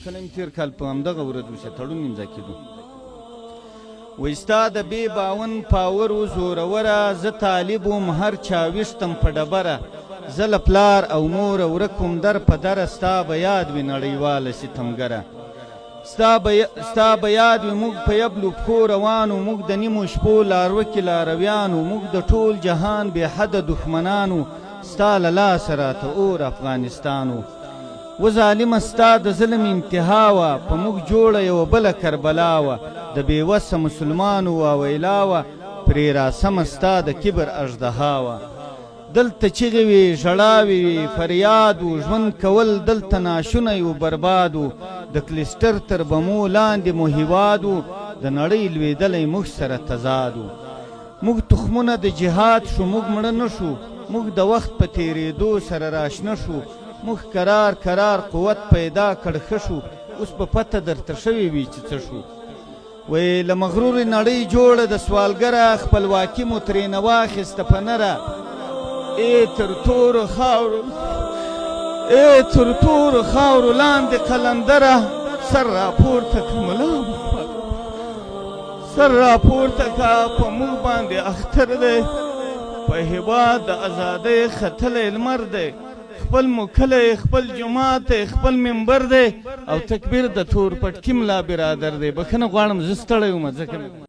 کله مې تېر کال په همدغه ورځ وشه تړون امضا کېدو وایي ستا د بې باون پاور و زوروره زه طالب وم هر چا ویشتم په ډبره زه له پلار او موره ورک وم در په دره ستا به یاد وي نړیواله ستمګره ستا به یاد وي موږ په یبلو پښو روانو موږ د نیمو شپو لاروکې لارویانو موږ د ټول جهان بې حده دښمنانو ستا له لاسه راته اور افغانستانو و ظالمه ستا د ظلم انتها وه په موږ جوړه یوه بله کربلا وه د بېوسه مسلمانو واویلا وه پرې راسمه ستا د کبر اژدها وه دلته چغې وې ژړاوې وې فریاد و ژوند کول دلته ناشونی و برباد و د کلیسټر تر بمو لاندې مو هیواد و د نړۍ لوېدلی موږ سره تضاد و موږ تخمونه د جهاد شو موږ مړه نه شو موږ د وخت په تېرېدو سره راشنه شو موږ کرار قوت پیدا کړ ښه شو اوس په پته درته شوې وي چې څه شو وی له مغرورې نړۍ جوړه د سوالګره خپلواکي مو ترېنه واخیسته په نره ای تر تورو خاورو لاندې قلندره سر راپورته که ملا سر راپورته که په موږ باندې اختر دی په هېواد د ازادۍ ختلی لمر دی خپل مو کلی خپل جومات دی خپل منبر دی او تکبیر د تور پټکي ملا برادر دی بخښنه غواړم زه ستړی وم ځکه